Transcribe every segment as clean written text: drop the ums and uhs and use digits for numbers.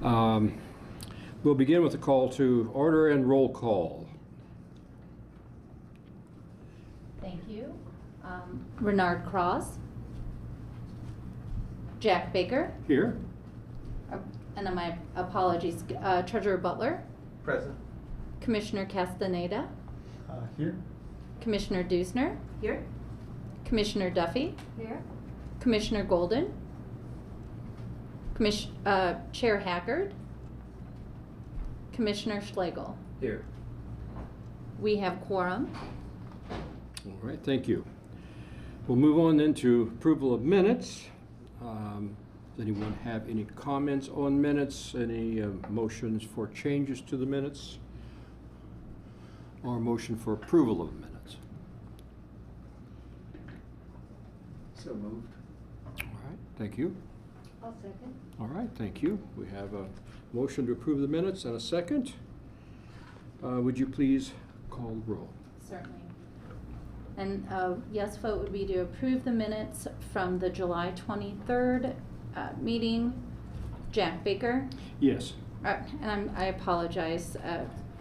We'll begin with a call to order and roll call. Thank you. Renard Cross. Jack Baker. Here. And my apologies. Treasurer Butler. Present. Commissioner Castaneda. Here. Commissioner Dusner. Here. Commissioner Duffy. Here. Commissioner Golden. Chair Haggard. Commissioner Schlegel. Here. We have quorum. All right, thank you. We'll move on then to approval of minutes. Does anyone have any comments on minutes? Any motions for changes to the minutes? Or motion for approval of minutes? So moved. All right, thank you. I'll second. All right, thank you. We have a motion to approve the minutes and a second. Would you please call the roll? Certainly. And yes vote would be to approve the minutes from the July 23rd meeting. Jack Baker. Yes. And I apologize,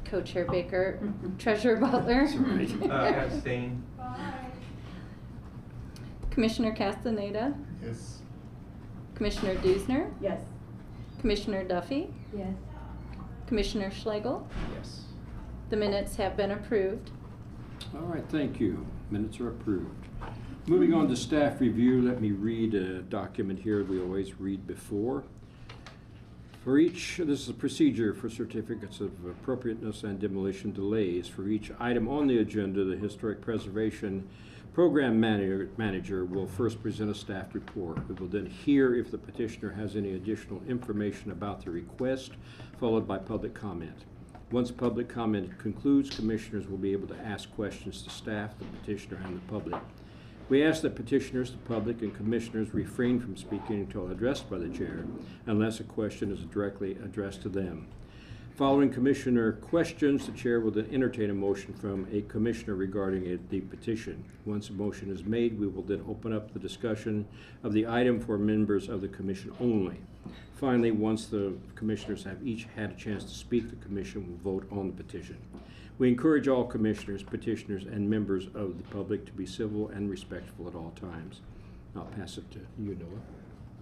Co-Chair Baker. Treasurer Butler. That's all right. Abstain. Commissioner Castaneda. Yes. Commissioner Dusner. Yes. Commissioner Duffy. Yes. Commissioner Schlegel. Yes. The minutes have been approved. All right, thank you. Minutes are approved. Moving on to staff review, let me read a document here we always read before. For each, this is a procedure for certificates of appropriateness and demolition delays. For each item on the agenda, the Historic Preservation Program Manager will first present a staff report. We will then hear if the petitioner has any additional information about the request, followed by public comment. Once public comment concludes, commissioners will be able to ask questions to staff, the petitioner, and the public. We ask that petitioners, the public, and commissioners refrain from speaking until addressed by the chair, unless a question is directly addressed to them. Following commissioner questions, the chair will then entertain a motion from a commissioner regarding the petition. Once a motion is made, we will then open up the discussion of the item for members of the commission only. Finally, once the commissioners have each had a chance to speak, the commission will vote on the petition. We encourage all commissioners, petitioners, and members of the public to be civil and respectful at all times. I'll pass it to you, Noah.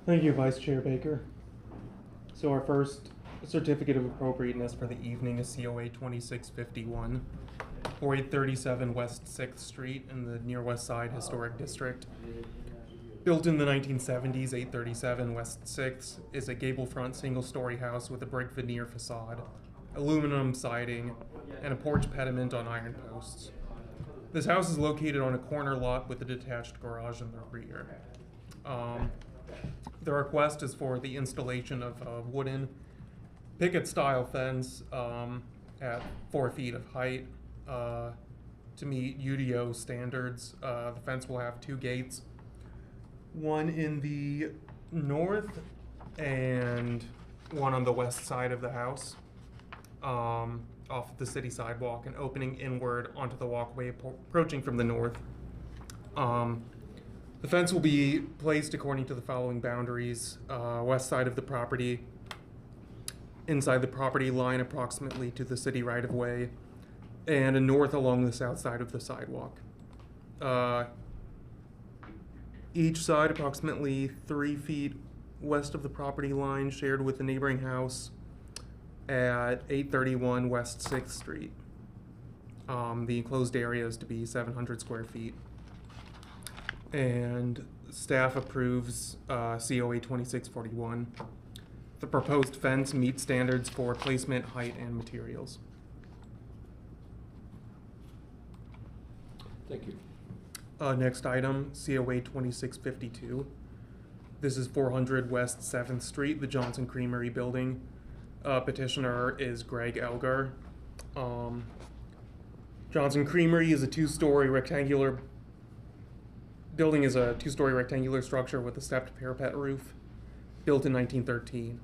Thank you, Vice Chair Baker. So our first certificate of appropriateness for the evening is COA 2651 for 837 West 6th Street in the Near West Side Historic District. Built in the 1970s, 837 West 6th is a gable front single-story house with a brick veneer facade, aluminum siding, and a porch pediment on iron posts. This house is located on a corner lot with a detached garage in the rear. The request is for the installation of a wooden picket-style fence at 4 feet of height to meet UDO standards. The fence will have 2 gates, one in the north and one on the west side of the house, off the city sidewalk and opening inward onto the walkway approaching from the north. The fence will be placed according to the following boundaries: west side of the property, inside the property line approximately to the city right-of-way, and a north along the south side of the sidewalk. Each side approximately 3 feet west of the property line, shared with the neighboring house at 831 West 6th Street. The enclosed area is to be 700 square feet. And staff approves COA 2641. The proposed fence meets standards for placement, height, and materials. Thank you. Next item, COA 2652. This is 400 West 7th Street, the Johnson Creamery building. Petitioner is Greg Elgar. Johnson Creamery is a two-story rectangular structure with a stepped parapet roof, built in 1913.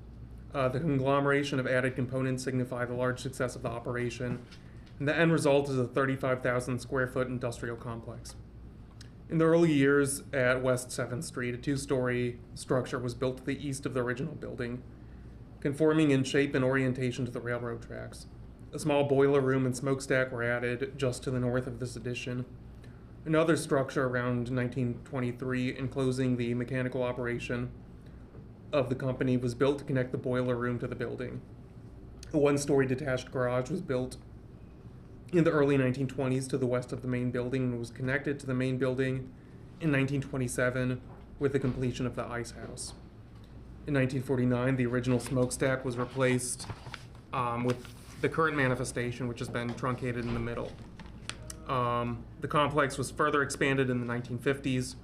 The conglomeration of added components signify the large success of the operation, and the end result is a 35,000 square foot industrial complex. In the early years at West 7th Street, a two-story structure was built to the east of the original building. conforming in shape and orientation to the railroad tracks. A small boiler room and smokestack were added just to the north of this addition. Another structure around 1923 enclosing the mechanical operation of the company was built to connect the boiler room to the building. A one-story detached garage was built in the early 1920s to the west of the main building and was connected to the main building in 1927 with the completion of the ice house. In 1949, the original smokestack was replaced with the current manifestation, which has been truncated in the middle. The complex was further expanded in the 1950s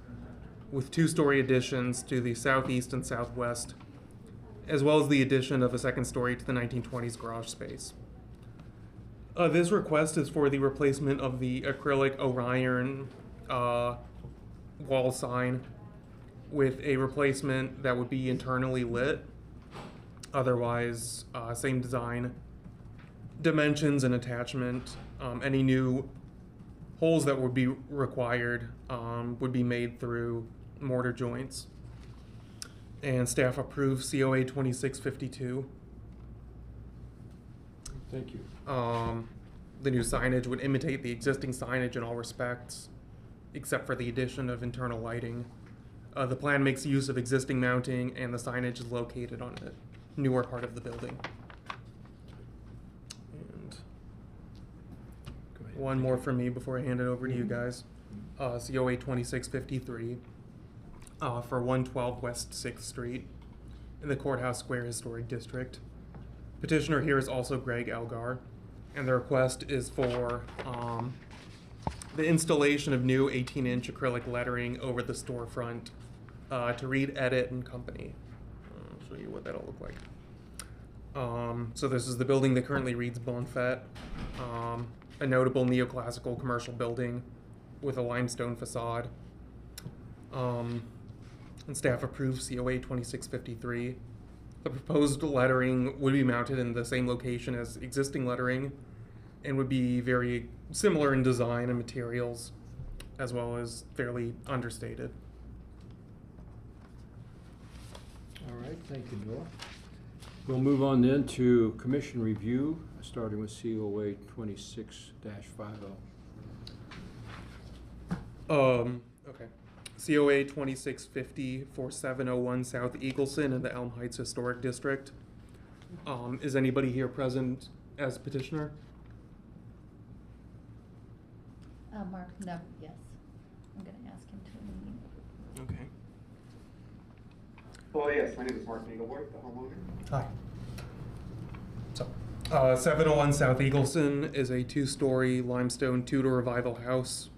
with two-story additions to the southeast and southwest, as well as the addition of a second story to the 1920s garage space. This request is for the replacement of the acrylic Orion wall sign with a replacement that would be internally lit. Otherwise, same design, dimensions and attachment. Any new holes that would be required would be made through mortar joints. And staff approves COA 2652. Thank you. The new signage would imitate the existing signage in all respects, except for the addition of internal lighting. The plan makes use of existing mounting, and the signage is located on a newer part of the building. And Go ahead. one more from me before I hand it over to you guys. COA 2653 for 112 West 6th Street in the Courthouse Square Historic District. Petitioner here is also Greg Elgar, and the request is for the installation of new 18-inch acrylic lettering over the storefront to read Edit and Company. I'll show you what that'll look like. So this is the building that currently reads Bonfet, a notable neoclassical commercial building with a limestone facade. And staff approves COA 2653. The proposed lettering would be mounted in the same location as existing lettering and would be very similar in design and materials, as well as fairly understated. All right, thank you, Noah. We'll move on then to commission review, starting with COA 26-50. Okay. COA 2650 for 701 South Eagleson in the Elm Heights Historic District. Is anybody here present as petitioner? Mark, no, yes. I'm gonna ask him to unmute. Okay. Well, yes, my name is Mark Nagelboy, the homeowner. Hi. So, 701 South Eagleson is a two-story limestone Tudor Revival house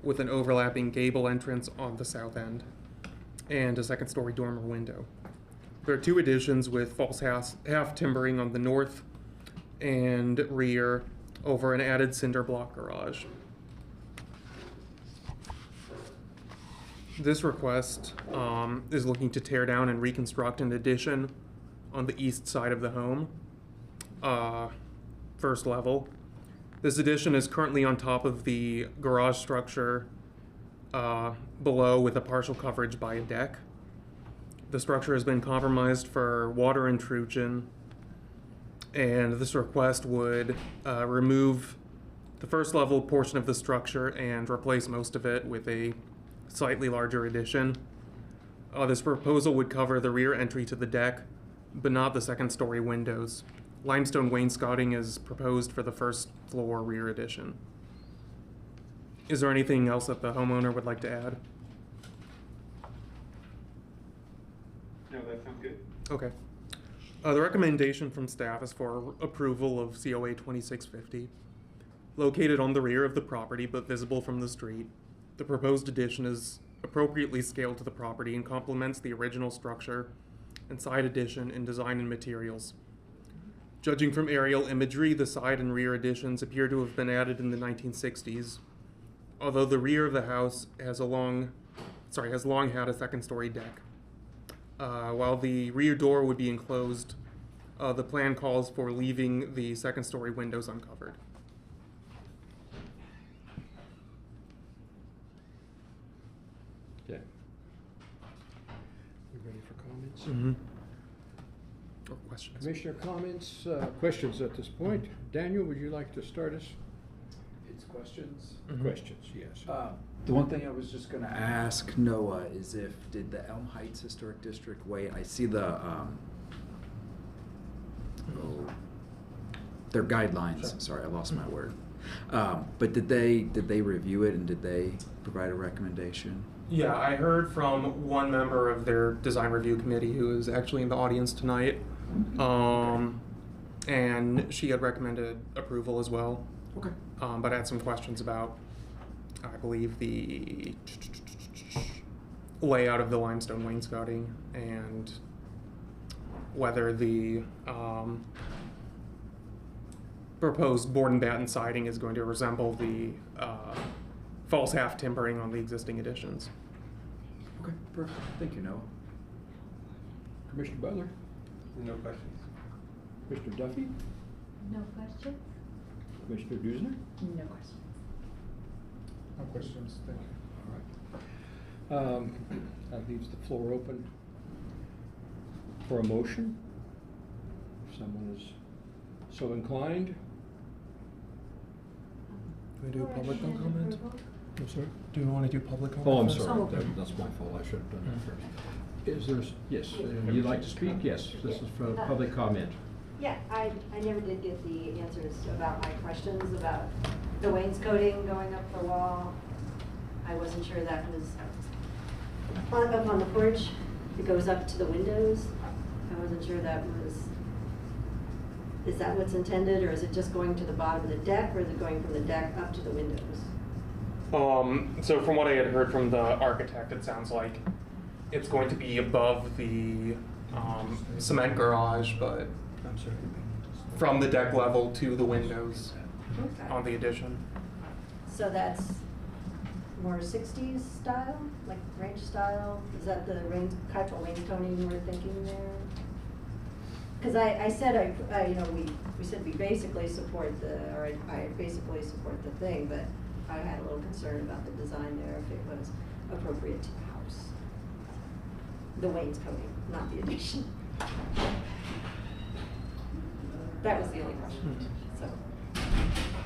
with an overlapping gable entrance on the south end and a second-story dormer window. There are two additions with false half timbering on the north and rear over an added cinder block garage. This request is looking to tear down and reconstruct an addition on the east side of the home, first level. This addition is currently on top of the garage structure below with a partial coverage by a deck. The structure has been compromised for water intrusion, and this request would remove the first level portion of the structure and replace most of it with a slightly larger addition. This proposal would cover the rear entry to the deck, but not the second story windows. Limestone wainscoting is proposed for the first floor rear addition. Is there anything else that the homeowner would like to add? No, that sounds good. Okay. The recommendation from staff is for approval of COA 2650. Located on the rear of the property but visible from the street, the proposed addition is appropriately scaled to the property and complements the original structure and side addition in design and materials. Judging from aerial imagery, the side and rear additions appear to have been added in the 1960s, although the rear of the house has long had a second-story deck. While the rear door would be enclosed, the plan calls for leaving the second-story windows uncovered. Okay. You ready for comments? Mm-hmm. Or questions? Commissioner comments, questions at this point? Daniel, would you like to start us? It's questions. Mhm. Questions, yes. The one thing I was just gonna ask Noah is did the Elm Heights Historic District wait? I see their guidelines. Sure. Sorry, I lost my word. But did they review it and did they provide a recommendation? Yeah, I heard from one member of their design review committee who is actually in the audience tonight. And she had recommended approval as well. Okay. But I had some questions about, I believe, the layout of the limestone wainscoting and whether the proposed board and batten siding is going to resemble the false half timbering on the existing additions. Okay, perfect. Thank you, Noah. Commissioner Butler? No questions. Commissioner Duffy? No questions? Commissioner Duzner? No questions. No questions, thank you. All right. That leaves the floor open for a motion. If someone is so inclined. Do we do public comment? I'm sorry? Do we want to do public comment? Oh, I'm first? sorry. Oh, okay. That's my fault. I should have done that Mhm. first. Is there, yes, you'd like to speak? Yes, this is for public comment. Yeah, I never did get the answers about my questions about the wainscoting going up the wall. I wasn't sure that was up on the porch. It goes up to the windows. I wasn't sure that was, is that what's intended, or is it just going to the bottom of the deck, or is it going from the deck up to the windows? So from what I had heard from the architect, it sounds like it's going to be above the cement garage, but I'm sorry. from the deck level to the windows Okay. on the addition. So that's more 60s style, like ranch style? Is that the type of wainscoting you were thinking there? Because I said, we said we basically support I basically support the thing, but I had a little concern about the design there, if it was appropriate to the house. The wainscoting, not the addition. That was the only question, so.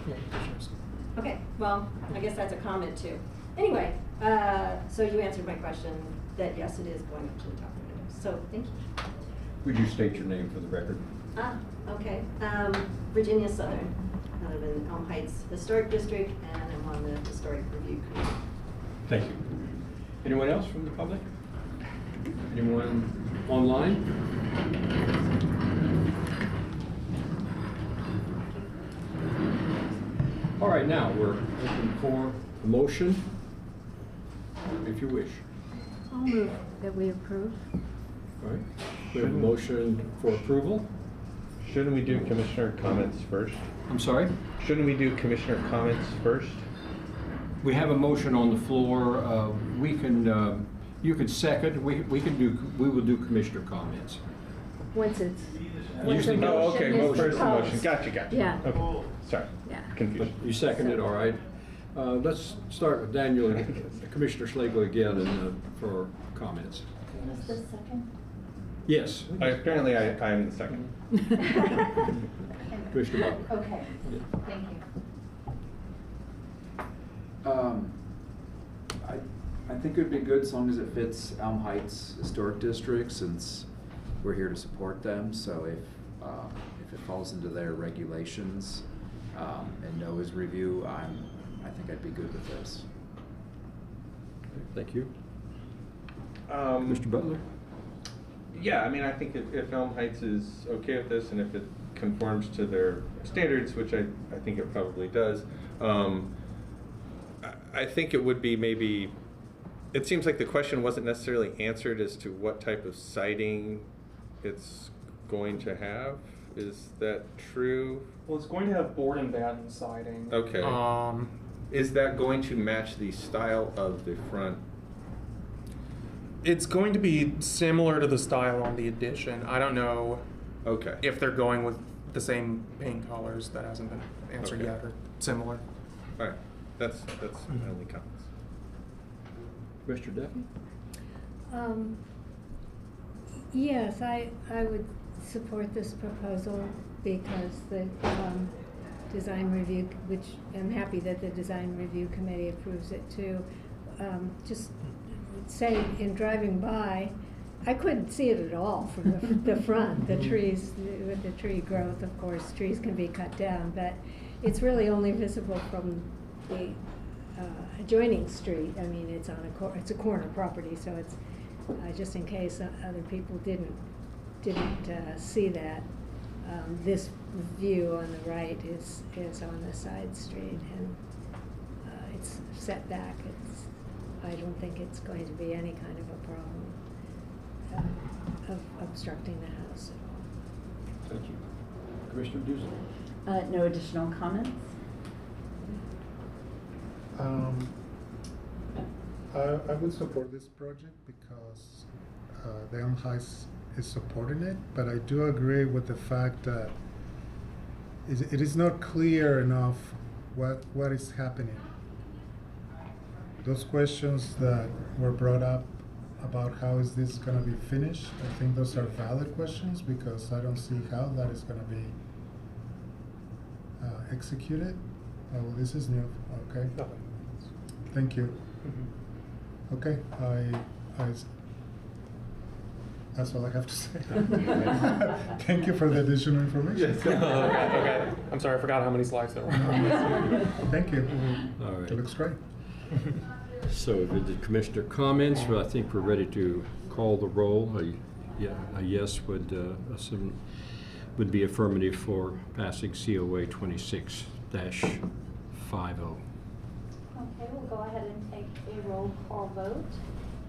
Yeah, commissioners. Okay, well, I guess that's a comment too. Anyway, so you answered my question that yes, it is going up to the top of the windows. So, thank you. Would you state your name for the record? Okay. Virginia Southern. I live in Elm Heights Historic District, and I'm on the Historic Review Committee. Thank you. Anyone else from the public? Anyone online? All right, now we're open for a motion, if you wish. I'll move that we approve. All right, we have a motion for approval. Shouldn't we do commissioner comments first? I'm sorry? Shouldn't we do commissioner comments first? We have a motion on the floor. We can, you can second, we will do commissioner comments. Once it's. Usually once a go- Oh, okay, motion well, is first the motion, proposed. gotcha. Yeah. Okay, sorry, Yeah. But confused. you seconded, all right. Let's start with Daniel and Commissioner Schlegel again and, for comments. Was the second? Yes. Apparently I am the second. Commissioner Butler. Okay, thank you. I think it would be good as long as it fits Elm Heights Historic District, since we're here to support them. So if it falls into their regulations and Noah's review, I think I'd be good with this. Thank you. Um, Mr. Butler? Yeah, I mean, I think if Elm Heights is okay with this and if it conforms to their standards, which I think it probably does, I think it would be maybe, it seems like the question wasn't necessarily answered as to what type of siding it's going to have. Is that true? Well, it's going to have board and batten siding. Okay. Is that going to match the style of the front? It's going to be similar to the style on the addition. I don't know Okay. if they're going with the same paint colors. That hasn't been answered Okay. yet, or similar. All right. That's my only comments. Mr. Duffy? Yes, I would support this proposal because the design review, which I'm happy that the design review committee approves it too. Just say in driving by, I couldn't see it at all from the front. The trees, with the tree growth, of course, trees can be cut down, but it's really only visible from the adjoining street. I mean, it's on it's a corner property, so it's just in case other people didn't see that. This view on the right is on the side street, and it's set back. I don't think it's going to be any kind of a problem of obstructing the house at all. Thank you. Commissioner Dusan? No additional comments? I would support this project because the Elm Heights is supporting it, but I do agree with the fact that it is not clear enough what is happening. Those questions that were brought up about how is this going to be finished, I think those are valid questions because I don't see how that is going to be executed. Oh, well, this is new. Okay. Thank you. Mm-hmm. Okay, that's all I have to say. Thank you for the additional information. Okay. I'm sorry, I forgot how many slides there were. Thank you. All right. It looks great. So with the commissioner comments, I think we're ready to call the roll. A yes would be affirmative for passing COA 26-50. Okay, we'll go ahead and take a roll call vote.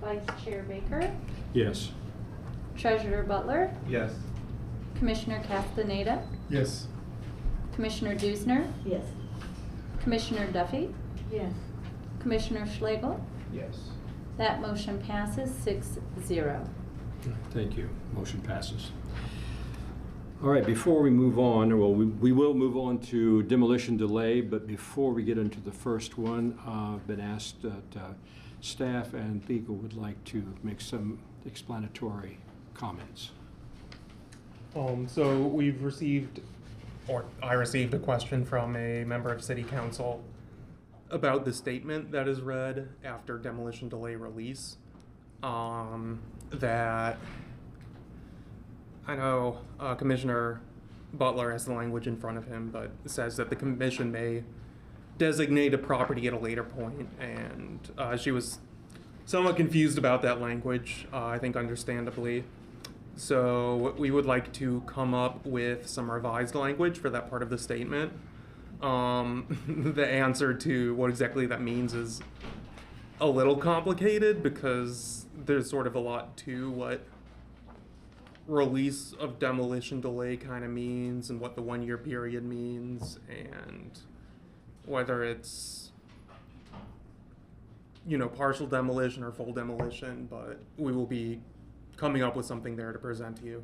Vice Chair Baker, Yes. Treasurer Butler, Yes. Commissioner Castaneda, Yes. Commissioner Dusner, Yes. Commissioner Duffy, Yes. Commissioner Schlegel. Yes. That motion passes 6-0. Thank you. Motion passes. All right, before we move on, well, we will move on to demolition delay, but before we get into the first one, I've been asked that staff and legal would like to make some explanatory comments. So we've received, or I received a question from a member of City Council about the statement that is read after demolition delay release. That I know Commissioner Butler has the language in front of him, but it says that the commission may designate a property at a later point, and she was somewhat confused about that language, I think understandably. So we would like to come up with some revised language for that part of the statement. The answer to what exactly that means is a little complicated because there's sort of a lot to what release of demolition delay kind of means and what the 1 year period means and whether it's, you know, partial demolition or full demolition, but we will be coming up with something there to present to you.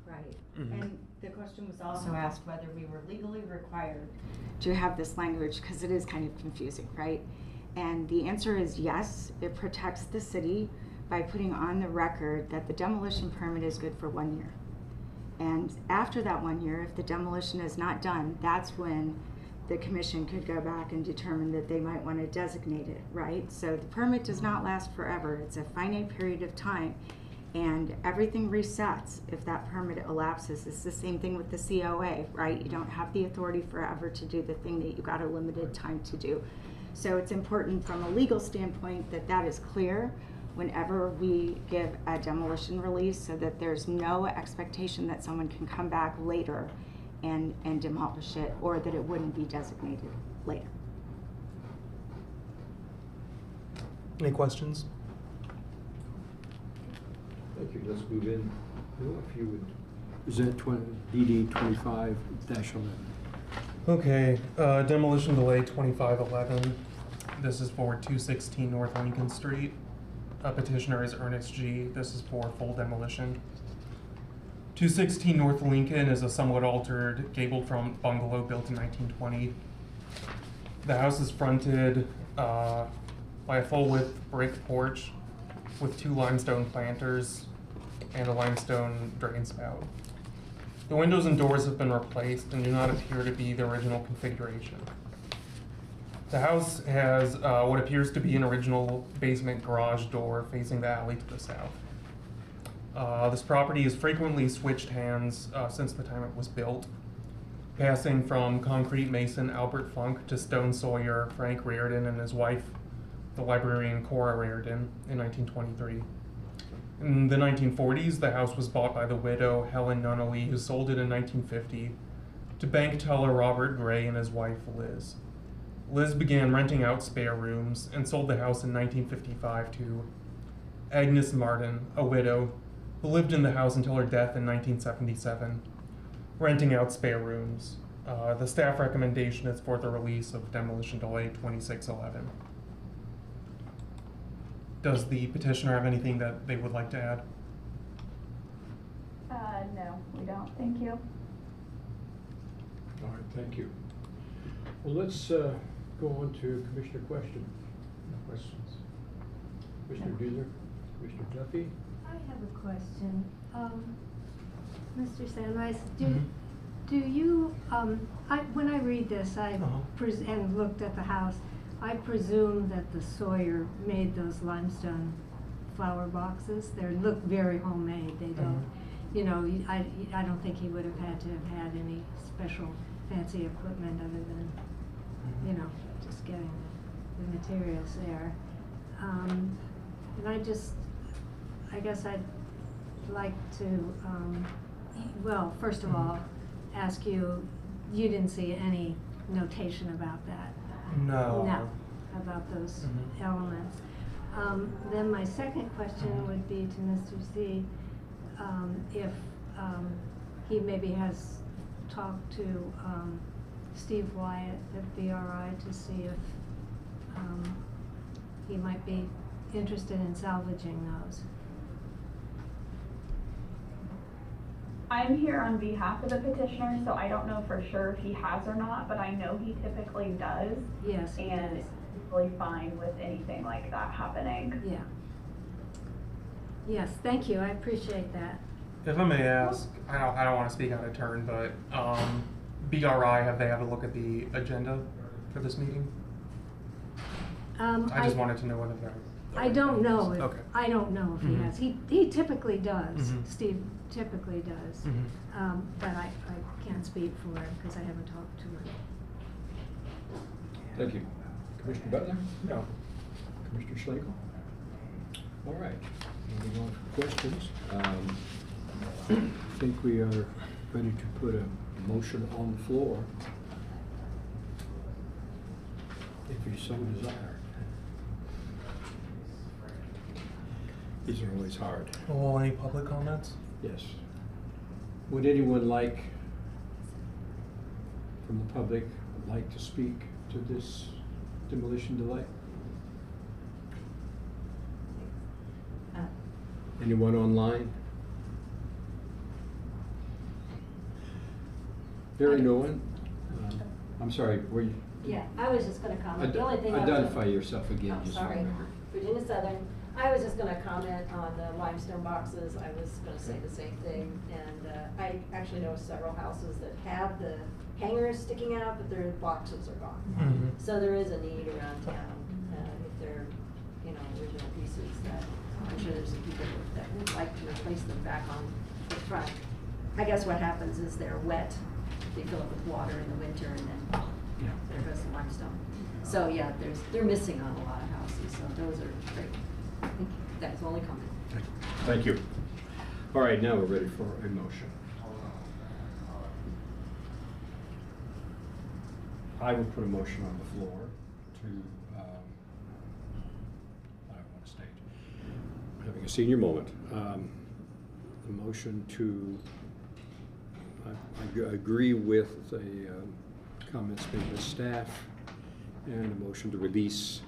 Right. Mhm. And the question was also asked whether we were legally required to have this language because it is kind of confusing, right? And the answer is yes. It protects the city by putting on the record that the demolition permit is good for 1 year. And after that 1 year, if the demolition is not done, that's when the commission could go back and determine that they might want to designate it, right? So the permit does not last forever. It's a finite period of time. And everything resets if that permit elapses. It's the same thing with the COA, right? You don't have the authority forever to do the thing that you got a limited time to do. So it's important from a legal standpoint that that is clear whenever we give a demolition release so that there's no expectation that someone can come back later and demolish it or that it wouldn't be designated later. Any questions? Thank you. Let's move in. If you would. Is that DD 25-11? Okay, demolition delay 2511. This is for 216 North Lincoln Street. Petitioner is Ernest G. This is for full demolition. 216 North Lincoln is a somewhat altered gabled front bungalow built in 1920. The house is fronted by a full-width brick porch with 2 limestone planters and a limestone drain spout. The windows and doors have been replaced and do not appear to be the original configuration. The house has what appears to be an original basement garage door facing the alley to the south. This property has frequently switched hands since the time it was built, passing from concrete mason Albert Funk to stone sawyer Frank Reardon and his wife, the librarian Cora Reardon, in 1923. In the 1940s, the house was bought by the widow Helen Nunnally, who sold it in 1950 to bank teller Robert Gray and his wife Liz. Liz began renting out spare rooms and sold the house in 1955 to Agnes Martin, a widow, who lived in the house until her death in 1977, renting out spare rooms. The staff recommendation is for the release of demolition delay 2611. Does the petitioner have anything that they would like to add? No, we don't. Thank you. All right, thank you. Well, let's go on to Commissioner questions. Commissioner Duzer, Commissioner Duffy? I have a question. Mr. Sandweiss, Mhm. do you, when I read this, Uh-huh. and looked at the house, I presume that the Sawyer made those limestone flower boxes. They look very homemade. They don't, you know, I don't think he would have had to have had any special fancy equipment other than, you know, just getting the materials there. And I guess I'd like to, well, first of all, ask you, you didn't see any notation about that? No. No, about those elements. Then my second question would be to Mr. Z, if he maybe has talked to Steve Wyatt at BRI to see if he might be interested in salvaging those. I'm here on behalf of the petitioner, so I don't know for sure if he has or not, but I know he typically does. Yes, he And does. is really fine with anything like that happening. Yeah. Yes, thank you, I appreciate that. If I may ask, I don't want to speak out of turn, but BRI, have they had a look at the agenda for this meeting? I just wanted to know whether they're. I don't know if, Okay. I don't know if he Mhm. has. He typically does. Mhm. Steve typically does. Mhm. But I can't speak for him because I haven't talked to him. Thank you. Commissioner Butler? No. Commissioner Schlegel? All right, moving on to questions. I think we are ready to put a motion on the floor, if you so desire. These are always hard. Well, any public comments? Yes. Would anyone like, from the public, like to speak to this demolition delay? Anyone online? Hearing no one? I'm sorry, were you? Yeah, I was just gonna comment. The only thing I was. Identify yourself again, Oh, just for the sorry. record. Virginia Southern. I was just gonna comment on the limestone boxes. I was gonna say the same thing. And I actually know several houses that have the hangers sticking out, but their boxes are gone. Mhm. So there is a need around town, if they're, you know, original pieces, that I'm sure there's some people that would like to replace them back on the front. I guess what happens is they're wet, they fill up with water in the winter, and then Yeah. there goes the limestone. So yeah, they're missing on a lot of houses, so those are great. I think that's the only comment. Thank you. All right, now we're ready for a motion. I would put a motion on the floor to, I want to state, having a senior moment, a motion to, I agree with the comments made by staff, and a motion to release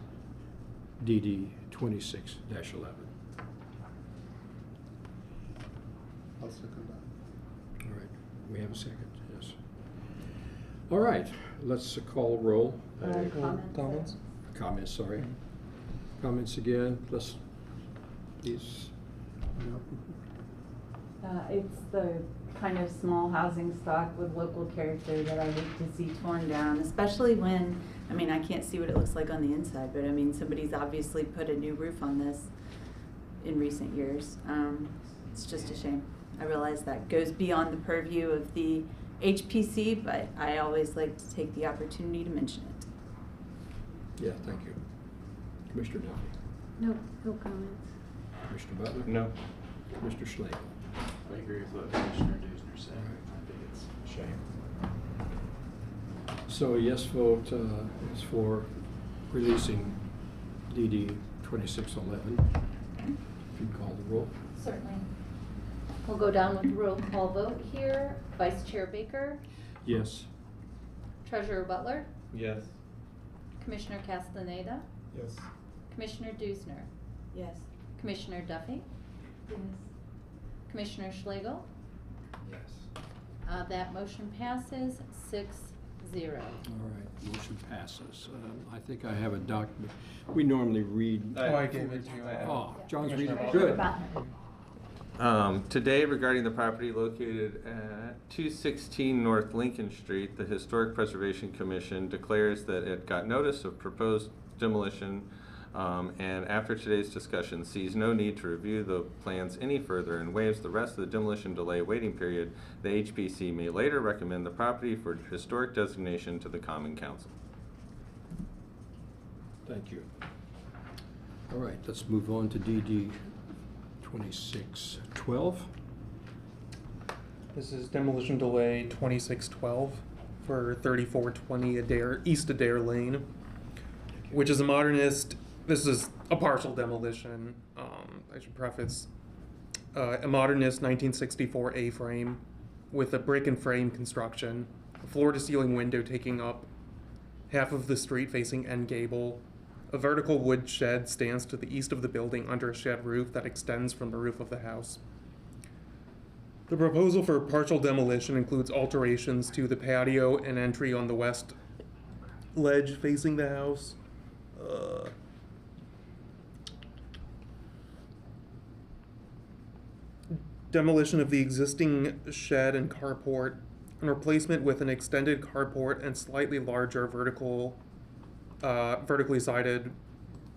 DD 26-11. I'll second that. All right, we have a second, yes. All right, let's call roll. Comments? Comments, sorry. Comments again, please. It's the kind of small housing stock with local character that I hate to see torn down, especially when, I mean, I can't see what it looks like on the inside, but I mean, somebody's obviously put a new roof on this in recent years. It's just a shame. I realize that goes beyond the purview of the HPC, but I always like to take the opportunity to mention it. Yeah, thank you. Commissioner Duffy? No, no comments. Commissioner Butler? No. Commissioner Schlegel? I agree with what Commissioner Dusner said. I think it's a shame. So a yes vote is for releasing DD 2611. If you call the roll. Certainly. We'll go down with roll call vote here. Vice Chair Baker, Yes. Treasurer Butler, Yes. Commissioner Castaneda, Yes. Commissioner Dusner, Yes. Commissioner Duffy, Yes. Commissioner Schlegel. Yes. That motion passes 6-0. All right, motion passes. I think I have a document. We normally read. Oh, I gave it to you. Oh, John's reading. Commissioner Good. Today, regarding the property located at 216 North Lincoln Street, the Historic Preservation Commission declares that it got notice of proposed demolition, and after today's discussion sees no need to review the plans any further and waives the rest of the demolition delay waiting period. The HPC may later recommend the property for historic designation to the Common Council. Thank you. All right, let's move on to DD 2612. This is demolition delay 2612 for 3420 Adair, East Adair Lane, which is a modernist. This is a partial demolition. I should preface a modernist 1964 A-frame with a brick and frame construction, a floor-to-ceiling window taking up half of the street facing end gable. A vertical wood shed stands to the east of the building under a shed roof that extends from the roof of the house. The proposal for partial demolition includes alterations to the patio and entry on the west ledge facing the house. Demolition of the existing shed and carport and replacement with an extended carport and slightly larger vertically sided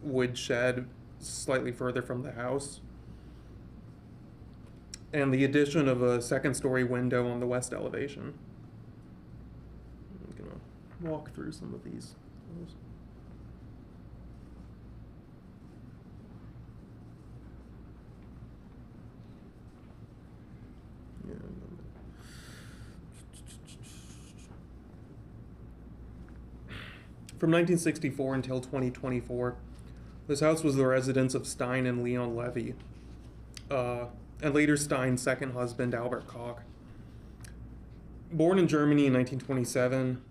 wood shed slightly further from the house. And the addition of a second-story window on the west elevation. I'm gonna walk through some of these. Yeah. From 1964 until 2024, this house was the residence of Stein and Leon Levy, and later Stein's second husband, Albert Koch. Born in Germany in 1927,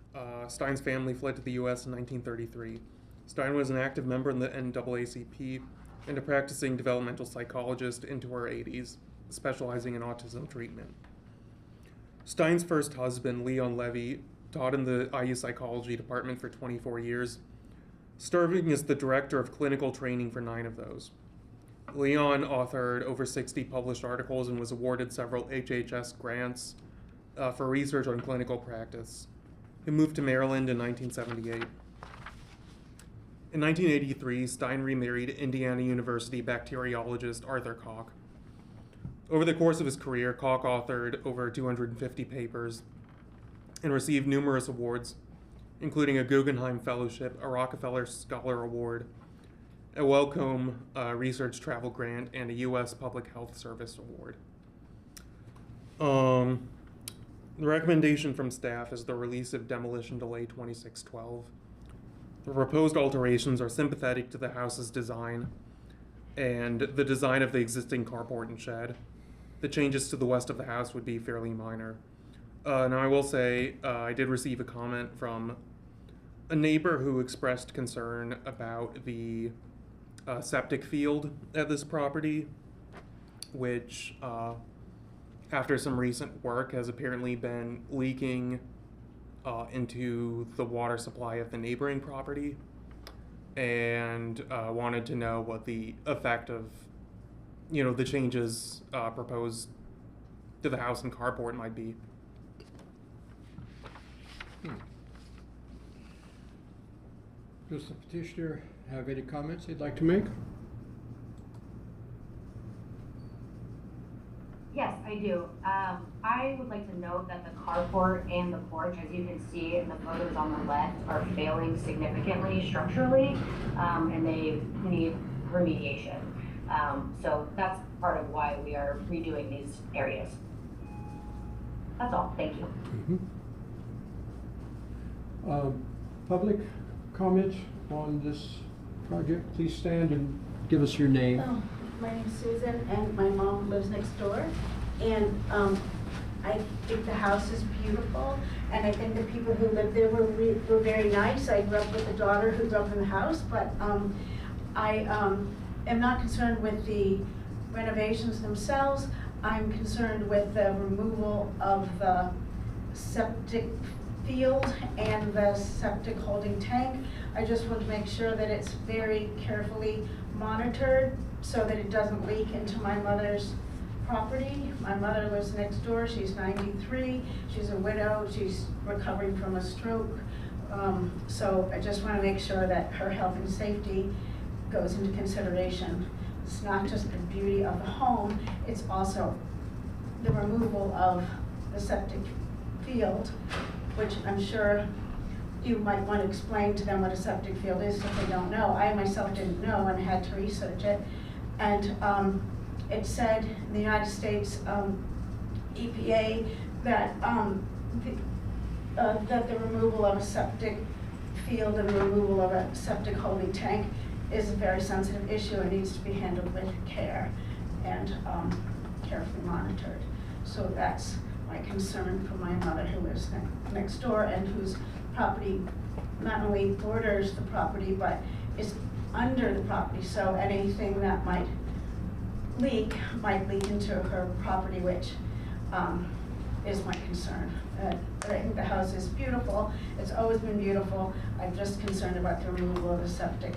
Stein's family fled to the U.S. in 1933. Stein was an active member in the NAACP and a practicing developmental psychologist into her 80s, specializing in autism treatment. Stein's first husband, Leon Levy, taught in the IU psychology department for 24 years, serving as the director of clinical training for 9 of those. Leon authored over 60 published articles and was awarded several HHS grants for research on clinical practice. He moved to Maryland in 1978. In 1983, Stein remarried Indiana University bacteriologist Arthur Koch. Over the course of his career, Koch authored over 250 papers and received numerous awards, including a Guggenheim Fellowship, a Rockefeller Scholar Award, a Wellcome Research Travel Grant, and a U.S. Public Health Service Award. The recommendation from staff is the release of demolition delay 2612. The proposed alterations are sympathetic to the house's design and the design of the existing carport and shed. The changes to the west of the house would be fairly minor. Now I will say I did receive a comment from a neighbor who expressed concern about the septic field at this property, which after some recent work has apparently been leaking into the water supply of the neighboring property, and wanted to know what the effect of the changes proposed the house and carport might be. Does the petitioner have any comments they'd like to make? Yes, I do. I would like to note that the carport and the porch, as you can see in the photos on the left, are failing significantly structurally, and they need remediation. So that's part of why we are redoing these areas. That's all. Thank you. Public comment on this project? Please stand and give us your name. Oh, my name's Susan, and my mom lives next door. And I think the house is beautiful, and I think the people who live there were very nice. I grew up with a daughter who grew up in the house, but I am not concerned with the renovations themselves. I'm concerned with the removal of the septic field and the septic holding tank. I just want to make sure that it's very carefully monitored so that it doesn't leak into my mother's property. My mother lives next door. She's 93. She's a widow. She's recovering from a stroke. So I just want to make sure that her health and safety goes into consideration. It's not just the beauty of the home, it's also the removal of the septic field, which I'm sure you might want to explain to them what a septic field is if they don't know. I myself didn't know and had to research it. And it said in the United States EPA that that the removal of a septic field and the removal of a septic holding tank is a very sensitive issue and needs to be handled with care and carefully monitored. So that's my concern for my mother who lives next door and whose property not only borders the property but is under the property, so anything that might leak into her property, which is my concern. I think the house is beautiful. It's always been beautiful. I'm just concerned about the removal of the septic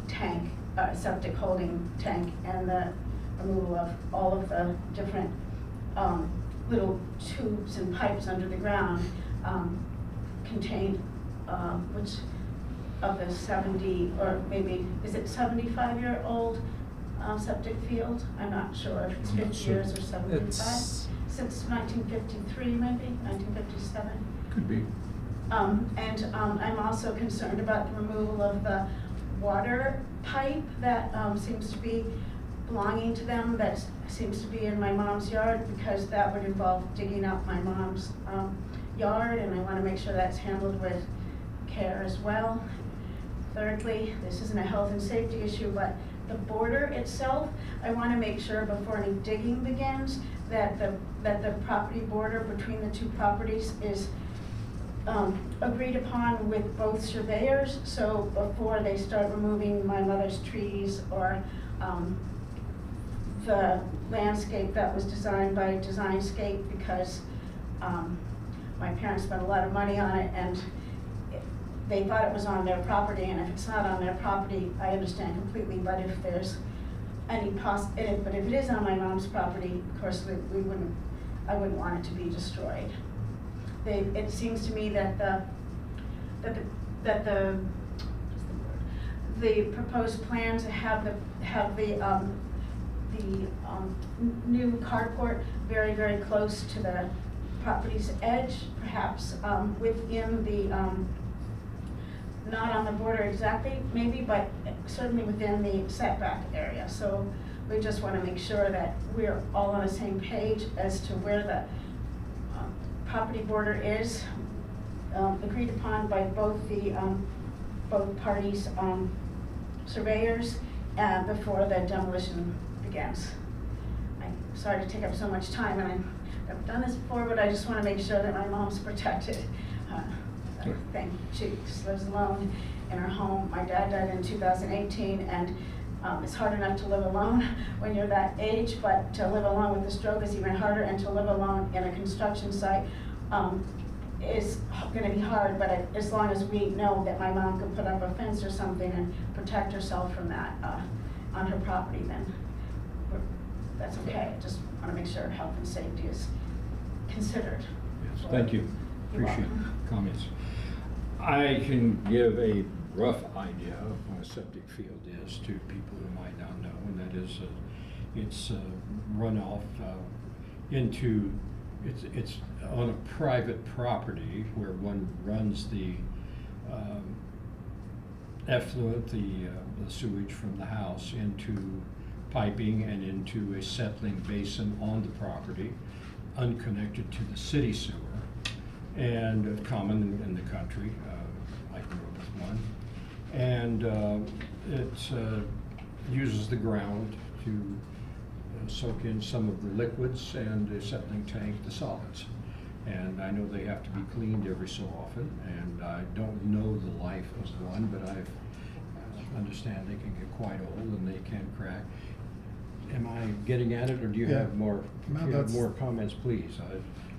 tank, septic holding tank, and the removal of all of the different little tubes and pipes under the ground contained, which of the 70, or maybe, is it 75-year-old septic field? I'm not sure if it's 50 years or 75. Since 1953, maybe, 1957. Could be. I'm also concerned about the removal of the water pipe that seems to be belonging to them, that seems to be in my mom's yard, because that would involve digging up my mom's yard, and I want to make sure that's handled with care as well. Thirdly, this isn't a health and safety issue, but the border itself, I want to make sure before any digging begins that the property border between the two properties is agreed upon with both surveyors, so before they start removing my mother's trees or the landscape that was designed by Designscape, because my parents spent a lot of money on it and they thought it was on their property, and if it's not on their property, I understand completely, but if there's any but if it is on my mom's property, of course I wouldn't want it to be destroyed. It seems to me that the proposed plan to have the new carport very, very close to the property's edge, perhaps within the not on the border exactly, maybe, but certainly within the setback area. So we just want to make sure that we're all on the same page as to where the property border is, agreed upon by both parties' surveyors before the demolition begins. I'm sorry to take up so much time, and I've done this before, but I just want to make sure that my mom's protected. She just lives alone in her home. My dad died in 2018, and it's hard enough to live alone when you're that age, but to live alone with a stroke is even harder, and to live alone in a construction site is going to be hard, but as long as we know that my mom can put up a fence or something and protect herself from that on her property, then that's okay. I just want to make sure health and safety is considered. Yes, thank you. You're Appreciate welcome. comments. I can give a rough idea of what a septic field is to people who might not know, and that is it's runoff into, it's on a private property where one runs the effluent, the sewage from the house into piping and into a settling basin on the property, unconnected to the city sewer, and common in the country. I grew up with one. And it uses the ground to soak in some of the liquids and the settling tank, the solids. And I know they have to be cleaned every so often, and I don't know the life of one, but I understand they can get quite old and they can crack. Am I getting at it, or do you have more? No, if you have that's- more comments, please.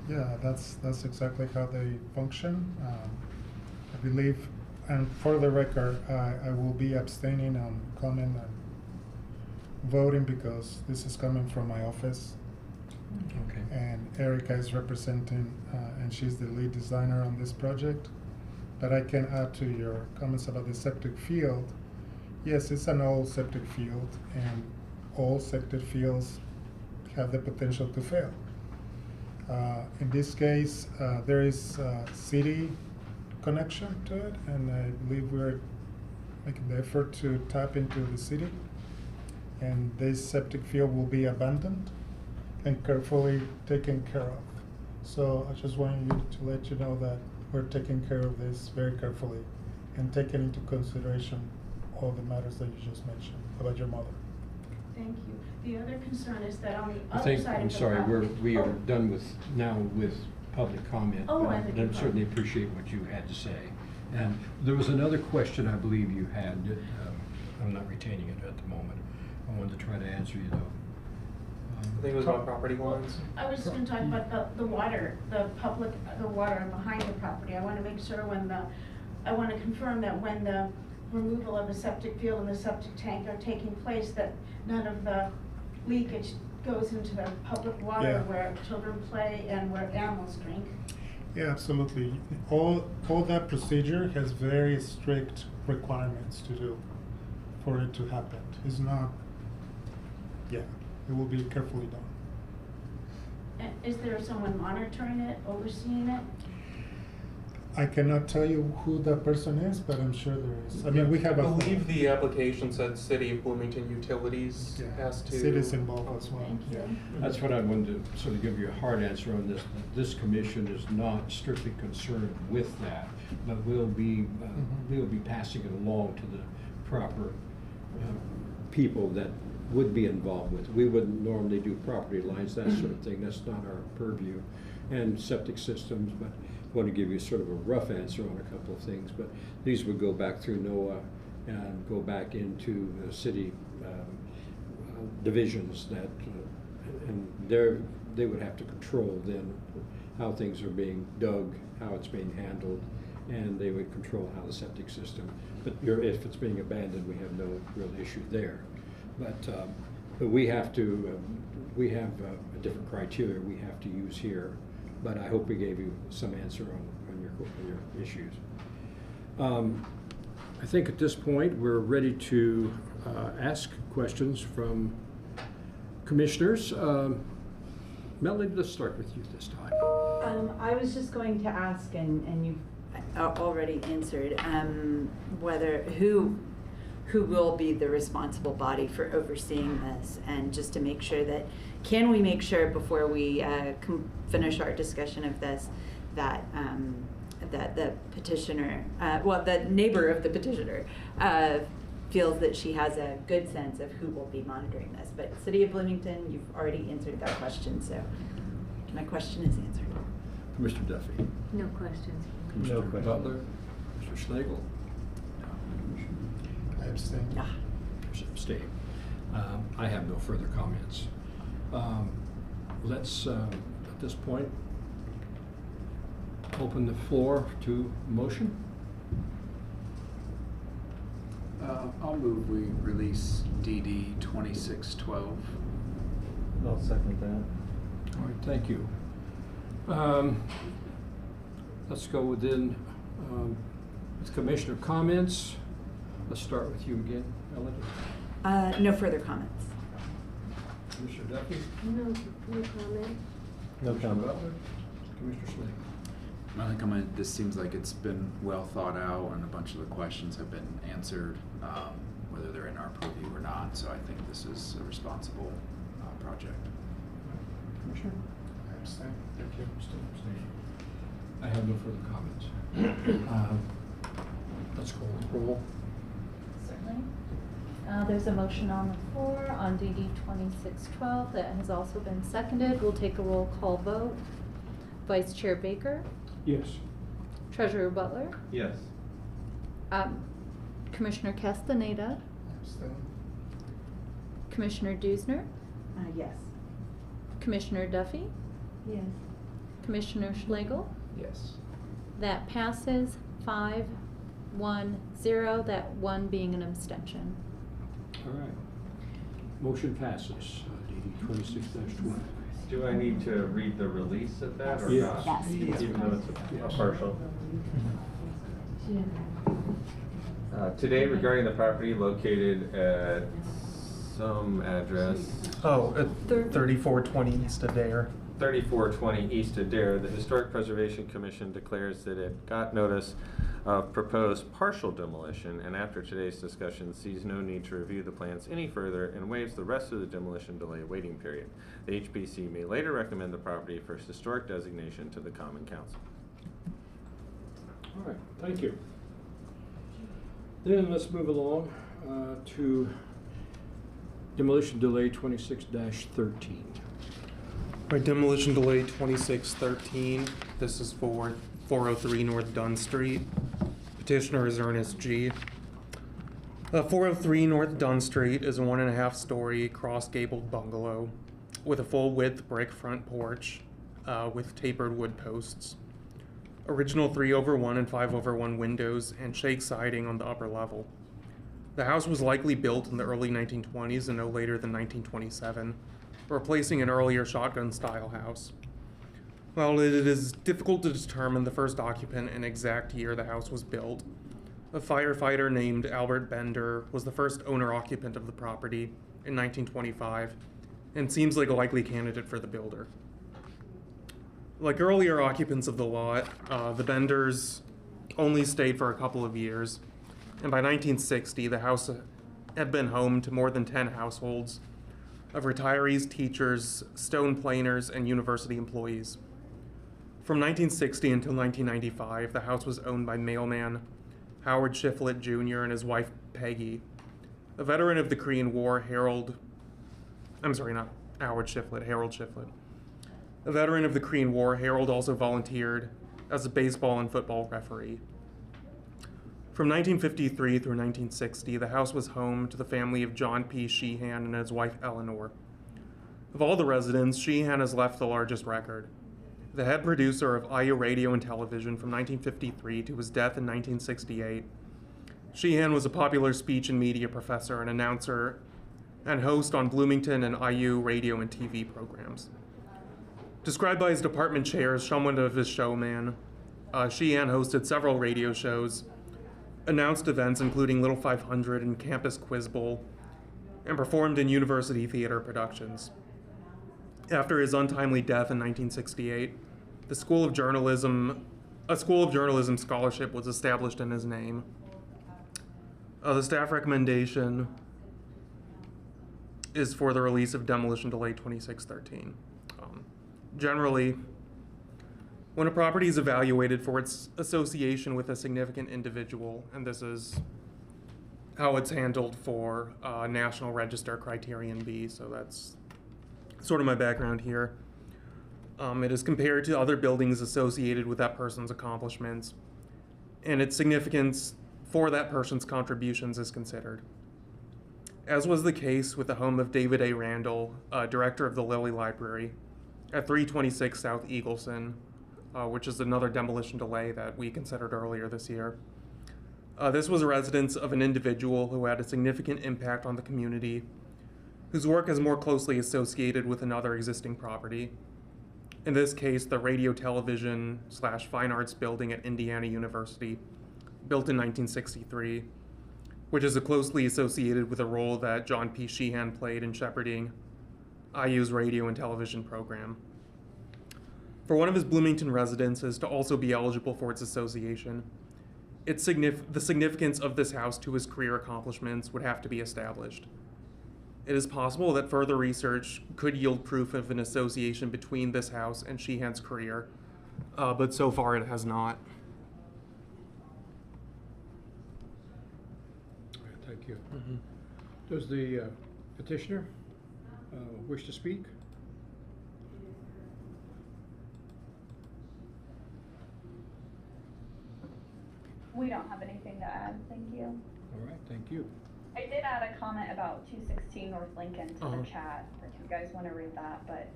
Yeah, that's exactly how they function. I believe, and for the record, I will be abstaining on comment and voting because this is coming from my office. Okay. And Erica is representing, and she's the lead designer on this project. But I can add to your comments about the septic field. Yes, it's an old septic field, and all septic fields have the potential to fail. In this case, there is a city connection to it, and I believe we're making the effort to tap into the city. And this septic field will be abandoned and carefully taken care of. So I just wanted to let you know that we're taking care of this very carefully and taking into consideration all the matters that you just mentioned about your mother. Thank you. The other concern is that on the I other think, side I'm of the sorry, property. we are Oh, done with, now with public comment. Oh, but I beg I your certainly pardon. appreciate what you had to say. And there was another question I believe you had, that, I'm not retaining it at the moment. I wanted to try to answer you though. I think it was about property lines. I was going to talk about the water, the water behind the property. I want to make sure I want to confirm that when the removal of the septic field and the septic tank are taking place, that none of the leakage goes into the public water Yeah. where children play and where animals drink. Yeah, absolutely. All that procedure has very strict requirements to do for it to happen. It's not, yeah, it will be carefully done. And is there someone monitoring it, overseeing it? I cannot tell you who that person is, but I'm sure there is. I mean, we have I a. believe the application said City of Bloomington Utilities Yeah, has to. city's involved as well. Thank you. Yeah. That's what I wanted to sort of give you a hard answer on this. This commission is not strictly concerned with that, but we'll be passing it along to the proper people that would be involved with. We wouldn't normally do property lines, that sort of thing. That's not our purview. And septic systems, but I want to give you sort of a rough answer on a couple of things. But these would go back through NOAA and go back into the city divisions that, and they would have to control then how things are being dug, how it's being handled, and they would control how the septic system. But if it's being abandoned, we have no real issue there. But we have to, we have a different criteria we have to use here. But I hope we gave you some answer on your issues. I think at this point we're ready to ask questions from commissioners. Melody, let's start with you this time. I was just going to ask, and you've already answered, whether who will be the responsible body for overseeing this, and just to make sure that, can we make sure before we finish our discussion of this that that the petitioner, the neighbor of the petitioner, feels that she has a good sense of who will be monitoring this. But City of Bloomington, you've already answered that question, so my question is answered. Mr. Duffy. No questions. Commissioner Butler. Mr. Schlegel. I abstain. Abstain. I have no further comments. Let's, at this point, open the floor to motion. I'll move we release DD 2612. I'll second that. All right, thank you. Let's go with commissioner comments. Let's start with you again, Ellen. No further comments. Commissioner Duffy? No comment. No comment. Butler? Commissioner Slade? I think this seems like it's been well thought out and a bunch of the questions have been answered, whether they're in our purview or not. So I think this is a responsible project. Commissioner? I understand. Thank you. Abstain. I have no further comments. Let's call the roll. Certainly. There's a motion on the floor on DD 2612 that has also been seconded. We'll take a roll call vote. Vice Chair Baker, Yes. Treasurer Butler, Yes. Commissioner Castaneda, Abstain. Commissioner Dusner, Yes. Commissioner Duffy, Yes. Commissioner Schlegel. Yes. That passes 5-1-0, that one being an abstention. All right. Motion passes. DD 26-12. Do I need to read the release of that or Yes. not? Yes. Even though it's a partial. Today regarding the property located at some address, At 3420 East Adair. 3420 East Adair, the Historic Preservation Commission declares that it got notice of proposed partial demolition, and after today's discussion sees no need to review the plans any further and waives the rest of the demolition delay waiting period. The HPC may later recommend the property for historic designation to the Common Council. All right, thank you. Then let's move along to demolition delay 26-13. Right, demolition delay 2613. This is for 403 North Dunn Street. Petitioner is Ernest G. 403 North Dunn Street is a 1.5-story cross-gabled bungalow with a full-width brick front porch with tapered wood posts. Original 3/1 and 5/1 windows and shake siding on the upper level. The house was likely built in the early 1920s and no later than 1927, replacing an earlier shotgun-style house. While it is difficult to determine the first occupant and exact year the house was built, a firefighter named Albert Bender was the first owner-occupant of the property in 1925 and seems like a likely candidate for the builder. Like earlier occupants of the lot, the Benders only stayed for a couple of years, and by 1960 the house had been home to more than 10 households of retirees, teachers, stone planers, and university employees. From 1960 until 1995, the house was owned by mailman Howard Shiflett Jr. and his wife Peggy. A veteran of the Korean War, Harold Shiflett. A veteran of the Korean War, Harold also volunteered as a baseball and football referee. From 1953 through 1960, the house was home to the family of John P. Sheehan and his wife Eleanor. Of all the residents, Sheehan has left the largest record. The head producer of IU Radio and Television from 1953 to his death in 1968, Sheehan was a popular speech and media professor and announcer and host on Bloomington and IU radio and TV programs. Described by his department chair as somewhat of a showman, Sheehan hosted several radio shows, announced events including Little 500 and Campus Quiz Bowl, and performed in university theater productions. After his untimely death in 1968, a School of Journalism scholarship was established in his name. The staff recommendation is for the release of demolition delay 2613. Generally, when a property is evaluated for its association with a significant individual, and this is how it's handled for National Register Criterion B, so that's sort of my background here. It is compared to other buildings associated with that person's accomplishments, and its significance for that person's contributions is considered. As was the case with the home of David A. Randall, director of the Lilly Library, at 326 South Eagleson, which is another demolition delay that we considered earlier this year. This was a residence of an individual who had a significant impact on the community whose work is more closely associated with another existing property. In this case, the radio, television / fine arts building at Indiana University, built in 1963, which is closely associated with a role that John P. Sheehan played in shepherding IU's radio and television program. For one of his Bloomington residences to also be eligible for its association, the significance of this house to his career accomplishments would have to be established. It is possible that further research could yield proof of an association between this house and Sheehan's career, but so far it has not. All right, thank you. Does the petitioner wish to speak? We don't have anything to add, thank you. All right, thank you. I did add a comment about 216 North Lincoln to Uh-huh. the chat, if you guys want to read that, but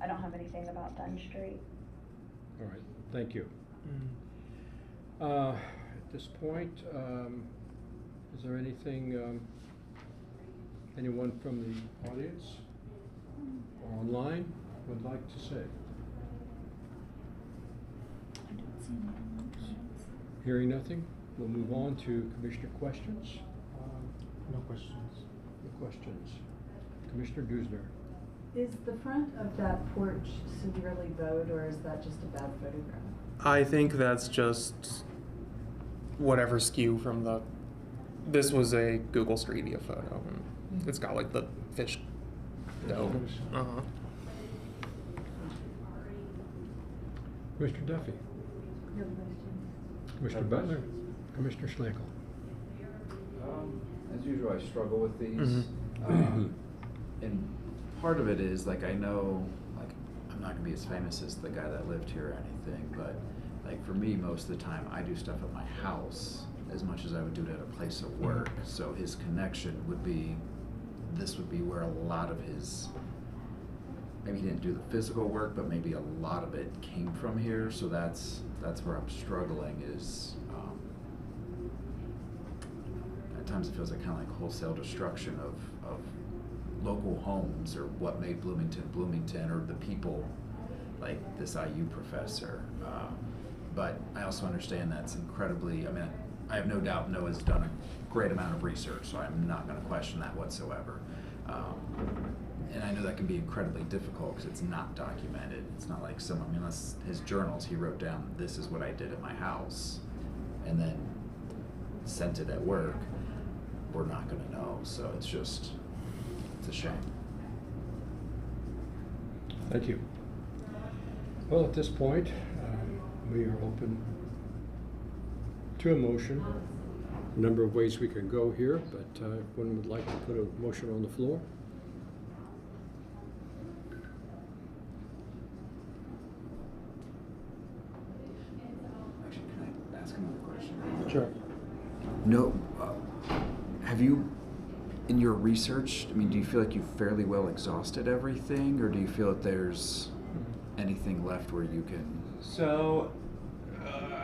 I don't have anything about Dunn Street. All right, thank you. At this point, is there anything, anyone from the audience or online would like to say? I don't see any online comments. Hearing nothing, we'll move on to commissioner questions. No questions. No questions. Commissioner Dusner. Is the front of that porch severely bowed, or is that just a bad photograph? I think that's just whatever skew from the. This was a Google Street View photo. And it's got like the fish dome. Uh-huh. Commissioner Duffy. No questions. Commissioner Butler. Commissioner Schlegel. As usual, I struggle with these. And part of it is, like, I know, like, I'm not gonna be as famous as the guy that lived here or anything, but, like, for me, most of the time, I do stuff at my house as much as I would do it at a place of work. So his connection would be, this would be where a lot of his, maybe he didn't do the physical work, but maybe a lot of it came from here. So that's where I'm struggling is, at times it feels like kind of like wholesale destruction of local homes, or what made Bloomington, or the people, like this IU professor. But I also understand that's incredibly, I mean, I have no doubt Noah's done a great amount of research, so I'm not gonna question that whatsoever. And I know that can be incredibly difficult because it's not documented. It's not like I mean, unless his journals, he wrote down, this is what I did at my house, and then sent it at work. We're not gonna know, so it's a shame. Thank you. Well, at this point, we are open to a motion. A number of ways we can go here, but if one would like to put a motion on the floor. Actually, can I ask another question? Sure. No, have you, in your research, I mean, do you feel like you've fairly well exhausted everything, or do you feel that there's anything left where you can? So,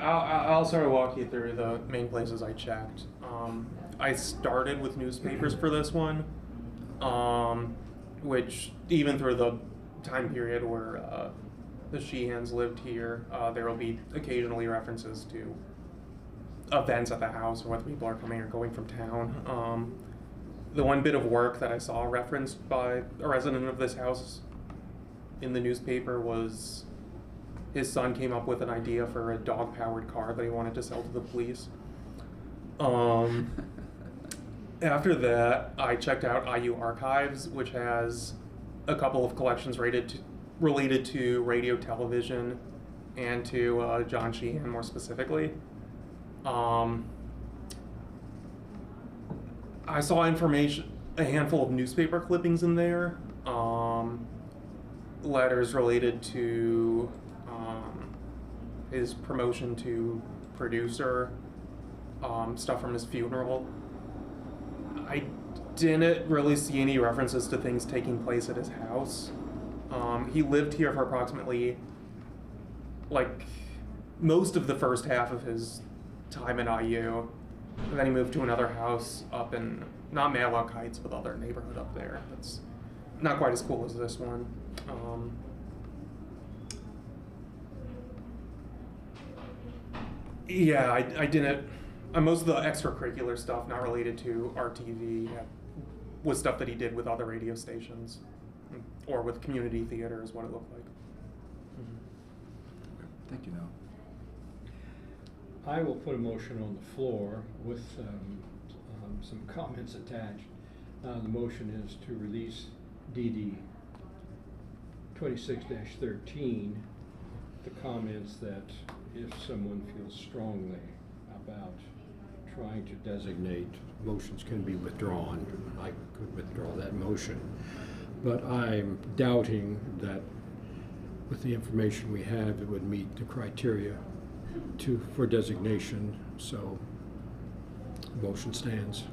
I'll sort of walk you through the main places I checked. I started with newspapers for this one, which even through the time period where the Sheehans lived here, there will be occasionally references to events at the house, or whether people are coming or going from town. The one bit of work that I saw referenced by a resident of this house in the newspaper was his son came up with an idea for a dog-powered car that he wanted to sell to the police. After that, I checked out IU Archives, which has a couple of collections related to radio, television, and to John Sheehan more specifically. I saw a handful of newspaper clippings in there, letters related to his promotion to producer, stuff from his funeral. I didn't really see any references to things taking place at his house. He lived here for approximately, like, most of the first half of his time at IU. And then he moved to another house up in, not Matlock Heights, but other neighborhood up there. That's not quite as cool as this one. Yeah, I didn't. Most of the extracurricular stuff not related to RTV was stuff that he did with other radio stations or with community theater is what it looked like. Thank you, Noah. I will put a motion on the floor with some comments attached. The motion is to release DD 26-13, the comments that if someone feels strongly about trying to designate, motions can be withdrawn. I could withdraw that motion. But I'm doubting that with the information we have, it would meet the criteria for designation, so motion stands.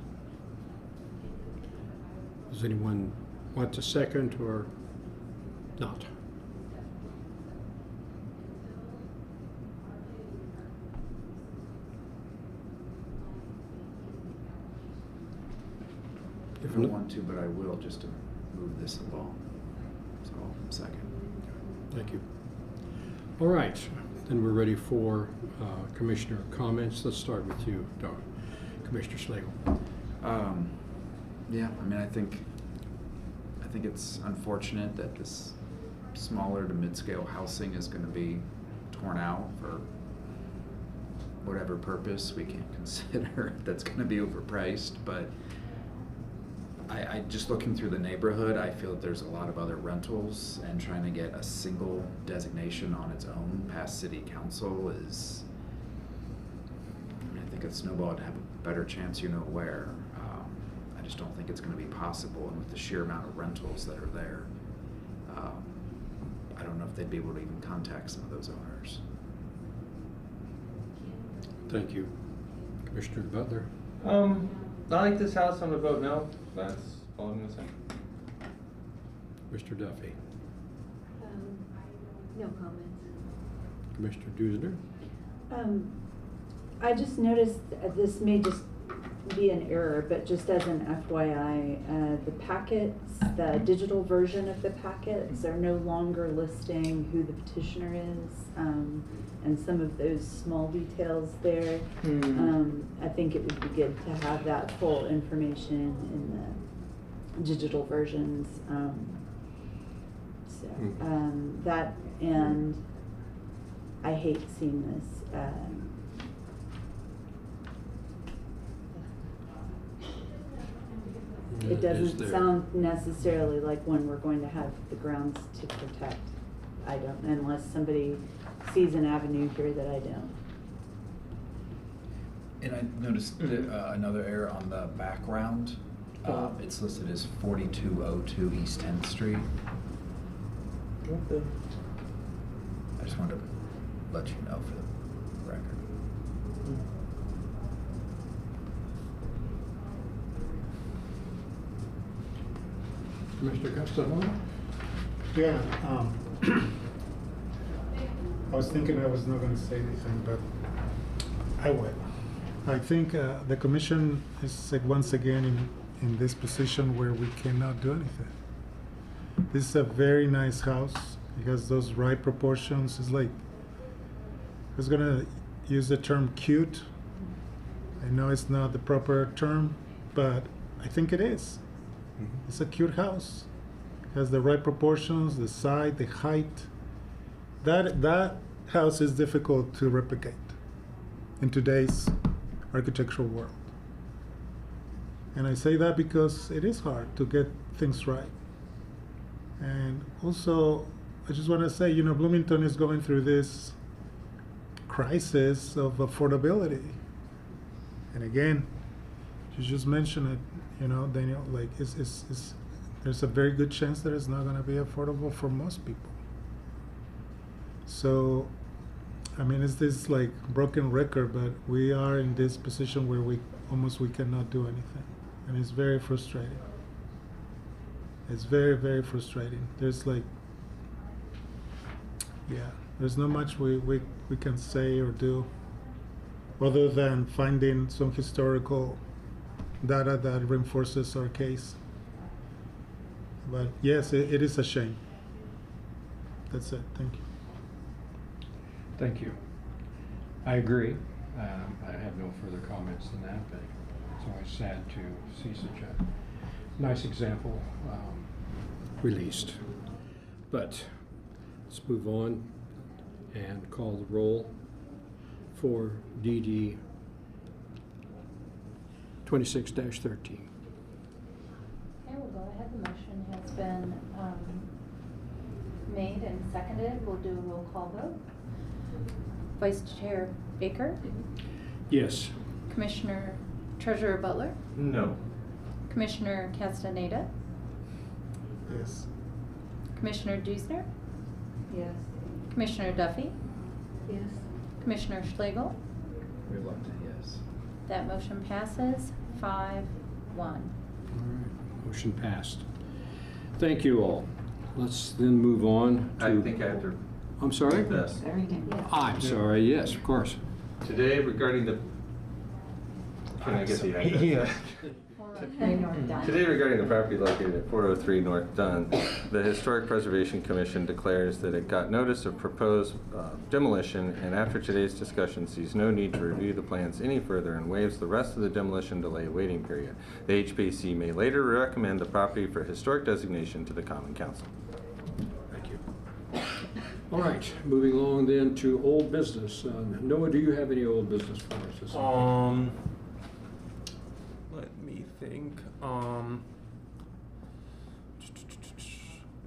Does anyone want to second or not? If I want to, but I will, just to move this along. So, second. Thank you. All right, then we're ready for commissioner comments. Let's start with you, Commissioner Schlegel. Yeah, I mean, I think it's unfortunate that this smaller to mid-scale housing is going to be torn out for whatever purpose we can consider that's going to be overpriced, but I just looking through the neighborhood, I feel that there's a lot of other rentals, and trying to get a single designation on its own past city council is, I mean, I think it's snowballed to have a better chance you know where. I just don't think it's going to be possible, and with the sheer amount of rentals that are there, I don't know if they'd be able to even contact some of those owners. Thank you. Commissioner Butler. I like this house. I'm gonna vote no. That's all I'm gonna say. Mr. Duffy. No comments. Commissioner Dusner. I just noticed, this may just be an error, but just as an FYI, the packets, the digital version of the packets are no longer listing who the petitioner is, and some of those small details there. I think it would be good to have that full information in the digital versions. That, and I hate seeing this. It doesn't sound necessarily like one we're going to have the grounds to protect. I don't, unless somebody sees an avenue here that I don't. And I noticed another error on the background. It's listed as 4202 East 10th Street. Okay. I just wanted to let you know for the record. Mr. Castellano? Yeah, I was thinking I was not going to say anything, but I will. I think the commission is once again in this position where we cannot do anything. This is a very nice house. It has those right proportions. It's like, I was going to use the term cute. I know it's not the proper term, but I think it is. It's a cute house. It has the right proportions, the side, the height. That house is difficult to replicate in today's architectural world. And I say that because it is hard to get things right. And also, I just want to say, you know, Bloomington is going through this crisis of affordability. And again, you just mentioned it, you know, Daniel, like, there's a very good chance that it's not going to be affordable for most people. So, I mean, it's this like broken record, but we are in this position where we cannot do anything. And it's very frustrating. It's very, very frustrating. There's like, yeah, there's not much we can say or do other than finding some historical data that reinforces our case. But yes, it is a shame. That's it. Thank you. Thank you. I agree. I have no further comments than that, but it's always sad to see such a nice example released. But let's move on and call the roll for DD 26-13. Okay, we'll go ahead. The motion has been made and seconded. We'll do a roll call vote. Vice Chair Baker? Yes. Commissioner Treasurer Butler? No. Commissioner Castaneda? Yes. Commissioner Duesner? Yes. Commissioner Duffy? Yes. Commissioner Schlegel? Reluctant, yes. That motion passes 5-1. All right. Motion passed. Thank you all. Let's then move on to... I think I have to I'm sorry? read this. Very good. I'm sorry. Yes, of course. Today regarding the, can I get the address? Yeah. Today regarding the property located at 403 North Dunn, the Historic Preservation Commission declares that it got notice of proposed demolition, and after today's discussion sees no need to review the plans any further and waives the rest of the demolition delay waiting period. The HPC may later recommend the property for historic designation to the Common Council. Thank you. All right, moving along then to old business. Noah, do you have any old business for us this evening? Let me think.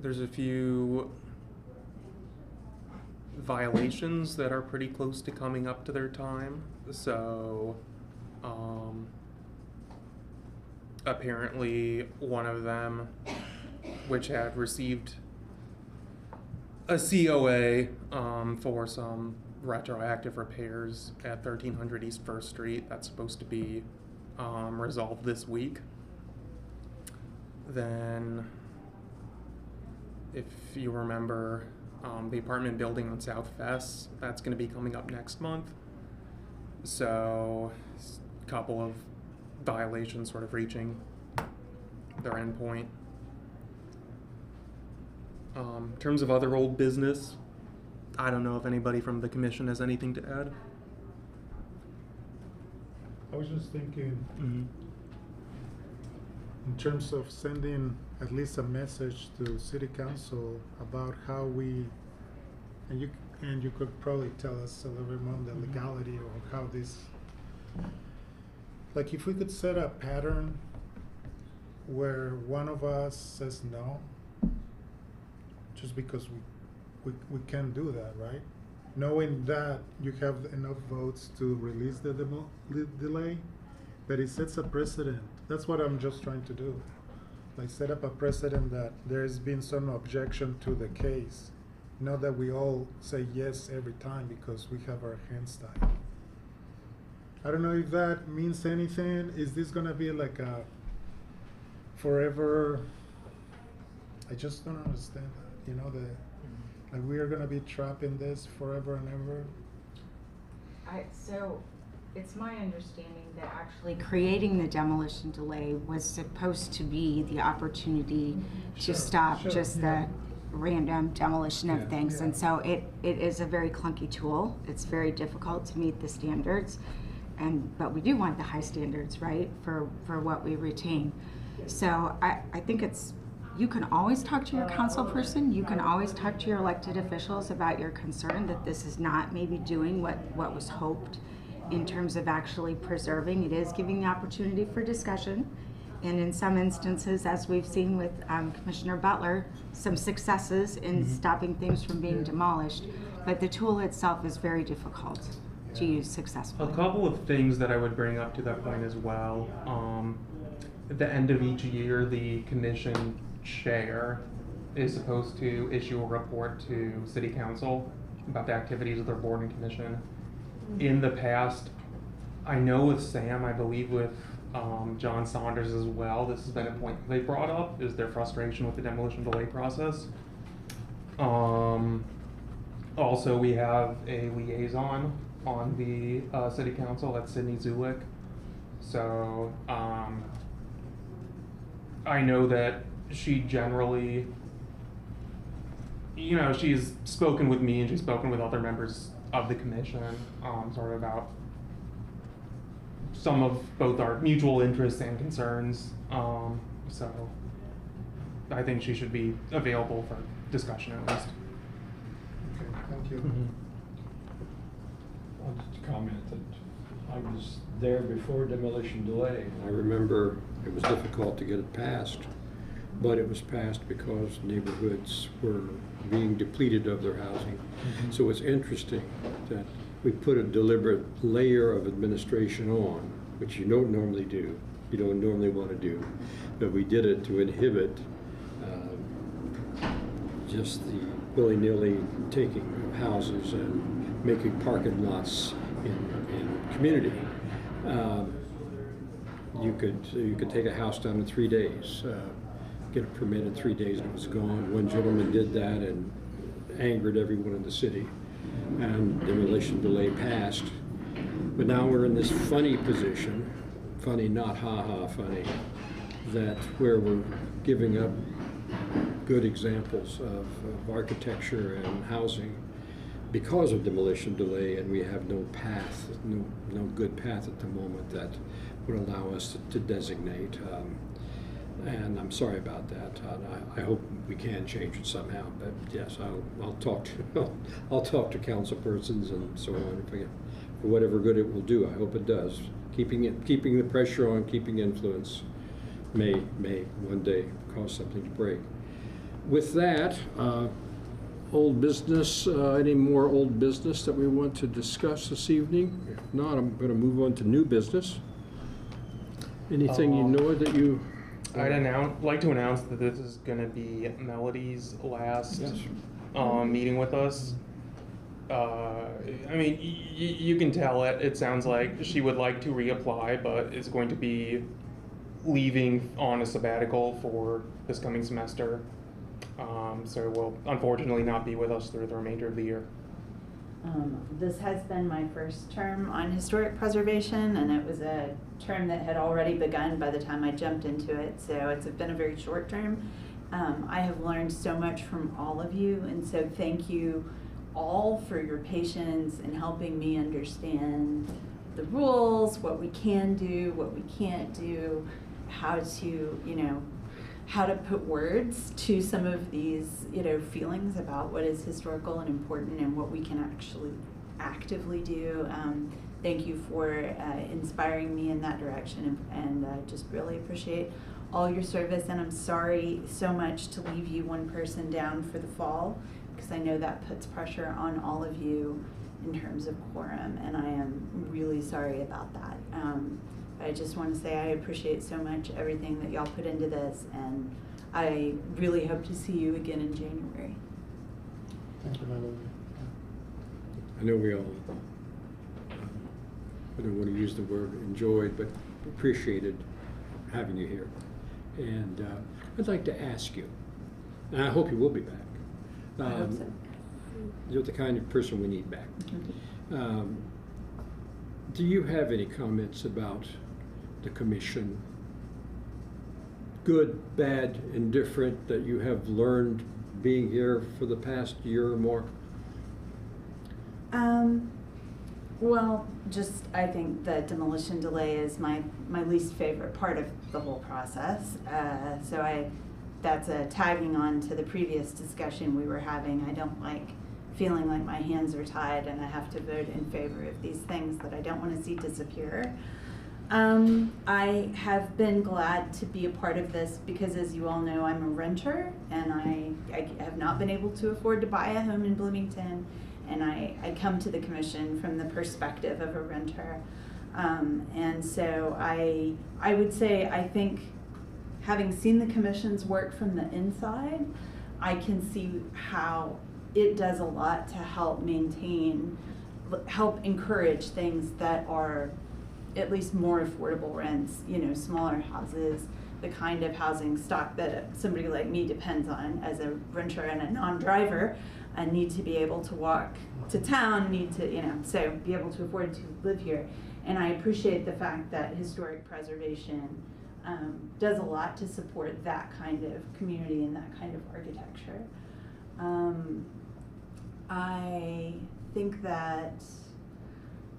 There's a few violations that are pretty close to coming up to their time. So, apparently one of them, which had received a COA for some retroactive repairs at 1300 East 1st Street. That's supposed to be resolved this week. Then, if you remember, the apartment building on South Fess, that's going to be coming up next month. So, a couple of violations sort of reaching their end point. In terms of other old business, I don't know if anybody from the commission has anything to add. I was just thinking, in terms of sending at least a message to City Council about how we, and you could probably tell us a little bit more on the legality or how this, like if we could set a pattern where one of us says no, just because we can't do that, right? Knowing that you have enough votes to release the delay, but it sets a precedent. That's what I'm just trying to do. Like set up a precedent that there's been some objection to the case. Not that we all say yes every time because we have our hands tied. I don't know if that means anything. Is this gonna be like a forever? I just don't understand that, you know, like we are gonna be trapped in this forever and ever. So it's my understanding that actually creating the demolition delay was supposed to be the opportunity to stop just the random demolition of things. And so it is a very clunky tool. It's very difficult to meet the standards. But we do want the high standards, right, for what we retain. So I think you can always talk to your council person, you can always talk to your elected officials about your concern that this is not maybe doing what was hoped in terms of actually preserving. It is giving the opportunity for discussion. And in some instances, as we've seen with Commissioner Butler, some successes in stopping things from being demolished. But the tool itself is very difficult to use successfully. A couple of things that I would bring up to that point as well. At the end of each year, the commission chair is supposed to issue a report to City Council about the activities of their board and commission. In the past, I know with Sam, I believe with John Saunders as well, this has been a point they brought up, is their frustration with the demolition delay process. Also, we have a liaison on the City Council, that's Sydney Zulik. So, I know that she generally, you know, she's spoken with me and she's spoken with other members of the commission, sort of about some of both our mutual interests and concerns. So I think she should be available for discussion at least. Okay, thank you. I'll just comment that I was there before demolition delay. I remember it was difficult to get it passed, but it was passed because neighborhoods were being depleted of their housing. So it's interesting that we put a deliberate layer of administration on, which you don't normally do, you don't normally want to do, but we did it to inhibit just the willy-nilly taking of houses and making parking lots in community. You could take a house down in 3 days, get a permit in 3 days and it was gone. One gentleman did that and angered everyone in the city, and demolition delay passed. But now we're in this funny position, funny, not ha-ha funny, that where we're giving up good examples of architecture and housing because of demolition delay, and we have no path, no good path at the moment that would allow us to designate. And I'm sorry about that. I hope we can change it somehow. But yes, I'll talk to council persons and so on for whatever good it will do. I hope it does. Keeping the pressure on, keeping influence may one day cause something to break. With that, old business. Any more old business that we want to discuss this evening? If not, I'm going to move on to new business. Anything you know that you? I'd like to announce that this is going to be Melody's last meeting with us. I mean, you can tell it. It sounds like she would like to reapply, but is going to be leaving on a sabbatical for this coming semester. So will unfortunately not be with us through the remainder of the year. This has been my first term on historic preservation, and it was a term that had already begun by the time I jumped into it, so it's been a very short term. I have learned so much from all of you, and so thank you all for your patience in helping me understand the rules, what we can do, what we can't do, how to put words to some of these, feelings about what is historical and important and what we can actually actively do. Thank you for inspiring me in that direction, and just really appreciate all your service. And I'm sorry so much to leave you one person down for the fall, because I know that puts pressure on all of you in terms of quorum, and I am really sorry about that. I just want to say I appreciate so much everything that y'all put into this, and I really hope to see you again in January. Thank you, Melody. I know we all, I don't want to use the word enjoyed, but appreciated having you here. And I'd like to ask you, and I hope you will be back. I hope so. You're the kind of person we need back. Do you have any comments about the commission, good, bad, indifferent, that you have learned being here for the past year or more? Well, just I think the demolition delay is my least favorite part of the whole process. That's a tagging on to the previous discussion we were having. I don't like feeling like my hands are tied and I have to vote in favor of these things that I don't want to see disappear. I have been glad to be a part of this because, as you all know, I'm a renter, and I have not been able to afford to buy a home in Bloomington, and I come to the commission from the perspective of a renter. And so I would say, I think, having seen the commission's work from the inside, I can see how it does a lot to help encourage things that are at least more affordable rents, smaller houses, the kind of housing stock that somebody like me depends on as a renter and a non-driver, and need to be able to walk to town, so be able to afford to live here. And I appreciate the fact that historic preservation does a lot to support that kind of community and that kind of architecture. I think that,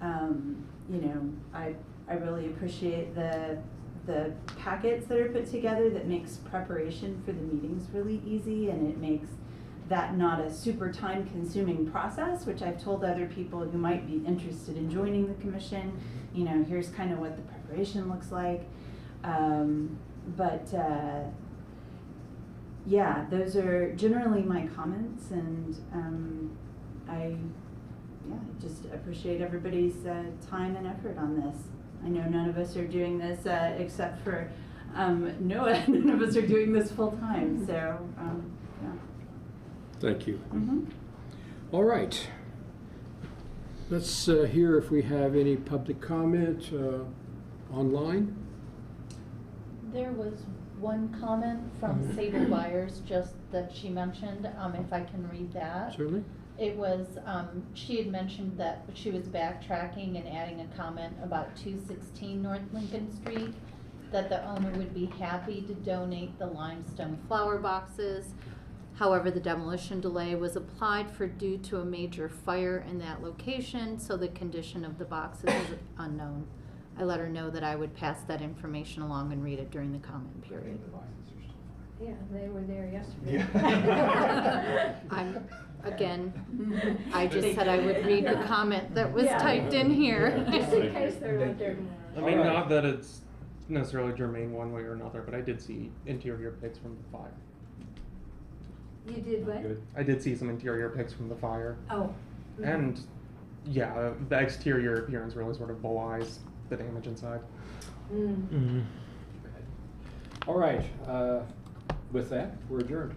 you know, I really appreciate the packets that are put together that makes preparation for the meetings really easy, and it makes that not a super time consuming process, which I've told other people who might be interested in joining the commission, you know, here's kind of what the preparation looks like. Yeah, those are generally my comments, and I just appreciate everybody's time and effort on this. I know none of us are doing this except for Noah. None of us are doing this full time, so yeah. Thank you. Mm-hmm. All right. Let's hear if we have any public comment online. There was one comment from Sable Byers just that she mentioned, if I can read that. Certainly. It was, she had mentioned that she was backtracking and adding a comment about 216 North Lincoln Street, that the owner would be happy to donate the limestone flower boxes. However, the demolition delay was applied for due to a major fire in that location, so the condition of the boxes is unknown. I let her know that I would pass that information along and read it during the comment period. Yeah, they were there yesterday. I just said I would read the comment that was typed in here. Just in case they're not there I tomorrow. mean, not that it's necessarily germane one way or another, but I did see interior pics from the fire. You did what? I did see some interior pics from the fire. Oh. And yeah, the exterior appearance really sort of belies the damage inside. All right. With that, we're adjourned.